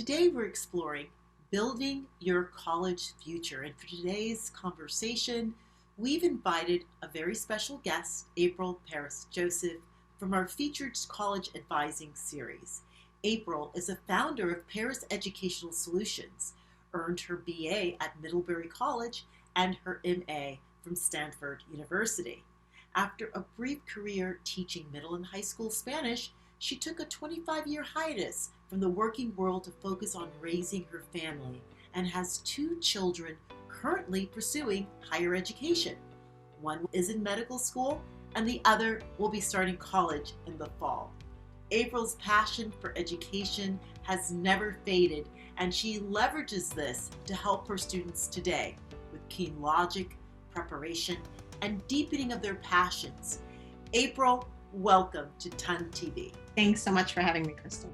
Today we're exploring building your college future. And for today's conversation, we've invited a very special guest, April Paris-Joseph, from our featured college advising series. April is a founder of Paris Educational Solutions, earned her BA at Middlebury College and her MA from Stanford University. After a brief career teaching middle and high school Spanish, she took a 25-year hiatus from the working world to focus on raising her family and has 2 children currently pursuing higher education. One is in medical school and the other will be starting college in the fall. April's passion for education has never faded, and she leverages this to help her students today with keen logic, preparation, and deepening of their passions. April, welcome to TUN TV. Thanks so much for having me, Crystal.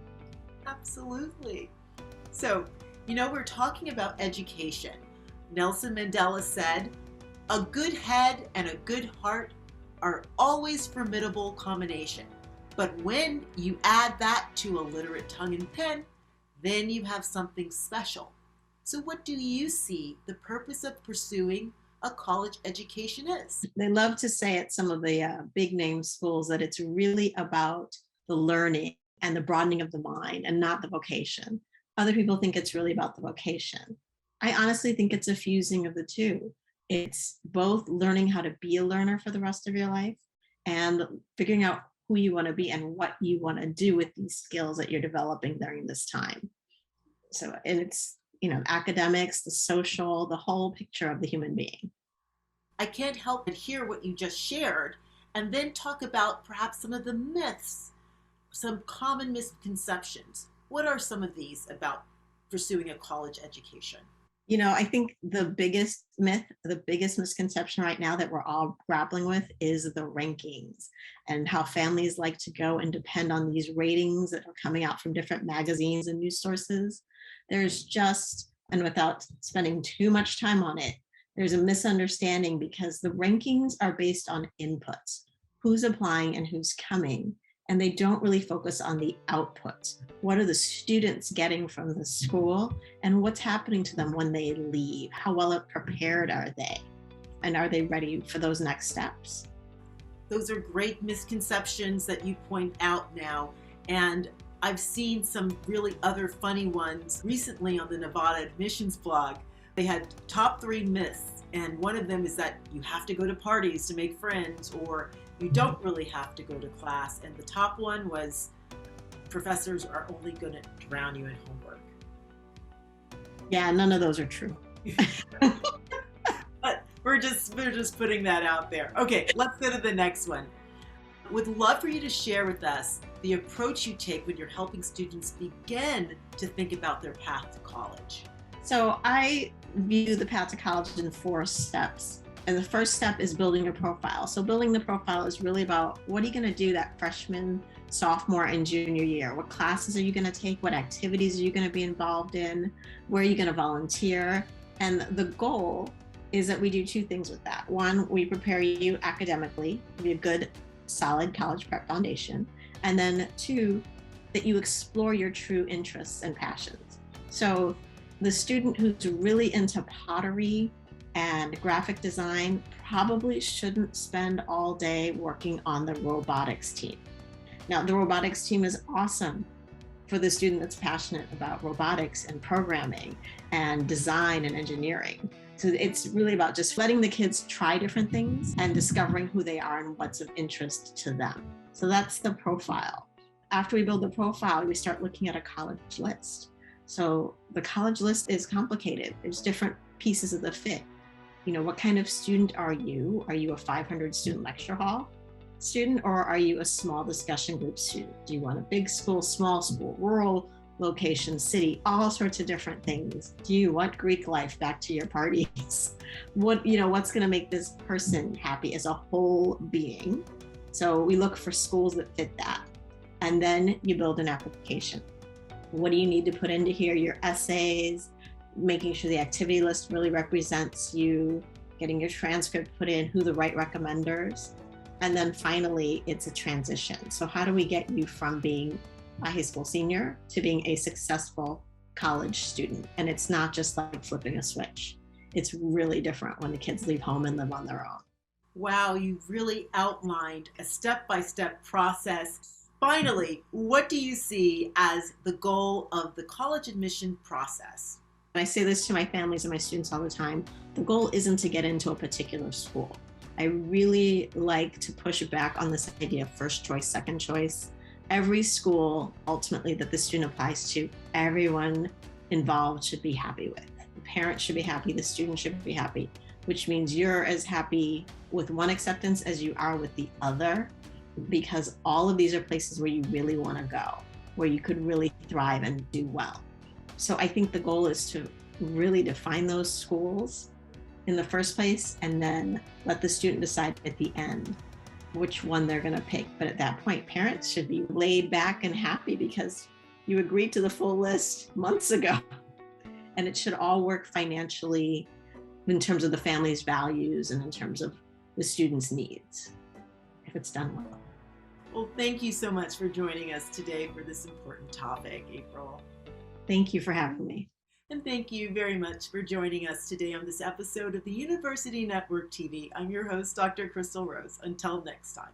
Absolutely. So, we're talking about education. Nelson Mandela said, "A good head and a good heart are always formidable combination. But when you add that to a literate tongue and pen, then you have something special." So what do you see the purpose of pursuing a college education is? They love to say at some of the big name schools that it's really about the learning and the broadening of the mind and not the vocation. Other people think it's really about the vocation. I honestly think it's a fusing of the two. It's both learning how to be a learner for the rest of your life and figuring out who you want to be and what you want to do with these skills that you're developing during this time. So, and it's, academics, the social, the whole picture of the human being. I can't help but hear what you just shared and then talk about perhaps some of the myths, some common misconceptions. What are some of these about pursuing a college education? I think the biggest myth, the biggest misconception right now that we're all grappling with is the rankings and how families like to go and depend on these ratings that are coming out from different magazines and news sources. There's just, and without spending too much time on it, there's a misunderstanding because the rankings are based on inputs, who's applying and who's coming, and they don't really focus on the outputs. What are the students getting from the school and what's happening to them when they leave? How well prepared are they? And are they ready for those next steps? Those are great misconceptions that you point out now. And I've seen some really other funny ones recently on the Nevada admissions blog. They had top 3 myths, and one of them is that you have to go to parties to make friends, or you don't really have to go to class. And the top one was professors are only going to drown you in homework. Yeah, none of those are true. But we're just putting that out there. Okay, let's go to the next one. Would love for you to share with us the approach you take when you're helping students begin to think about their path to college. So I view the path to college in 4 steps. And the first step is building your profile. So building the profile is really about what are you going to do that freshman, sophomore, and junior year? What classes are you going to take? What activities are you going to be involved in? Where are you going to volunteer? And the goal is that we do 2 things with that. 1, we prepare you academically to be a good, solid college prep foundation. And then 2, that you explore your true interests and passions. So the student who's really into pottery and graphic design probably shouldn't spend all day working on the robotics team. Now, the robotics team is awesome for the student that's passionate about robotics and programming and design and engineering. So it's really about just letting the kids try different things and discovering who they are and what's of interest to them. So that's the profile. After we build the profile, we start looking at a college list. So the college list is complicated. There's different pieces of the fit. What kind of student are you? Are you a 500 student lecture hall student, or are you a small discussion group student? Do you want a big school, small school, rural location, city, all sorts of different things? Do you want Greek life back to your parties? What's going to make this person happy as a whole being? So we look for schools that fit that. And then you build an application. What do you need to put into here? Your essays, making sure the activity list really represents you, getting your transcript put in, who the right recommenders. And then finally, it's a transition. So how do we get you from being a high school senior to being a successful college student. And it's not just like flipping a switch. It's really different when the kids leave home and live on their own. Wow, you really outlined a step by step process. Finally, what do you see as the goal of the college admission process? I say this to my families and my students all the time. The goal isn't to get into a particular school. I really like to push back on this idea of first choice, second choice. Every school ultimately that the student applies to, everyone involved should be happy with. The parents should be happy, the student should be happy, which means you're as happy with one acceptance as you are with the other, because all of these are places where you really want to go, where you could really thrive and do well. So I think the goal is to really define those schools in the first place and then let the student decide at the end which one they're going to pick. But at that point, parents should be laid back and happy because you agreed to the full list months ago. And it should all work financially in terms of the family's values and in terms of the student's needs, if it's done well. Well, thank you so much for joining us today for this important topic, April. Thank you for having me. And thank you very much for joining us today on this episode of the University Network TV. I'm your host, Dr. Crystal Rose. Until next time.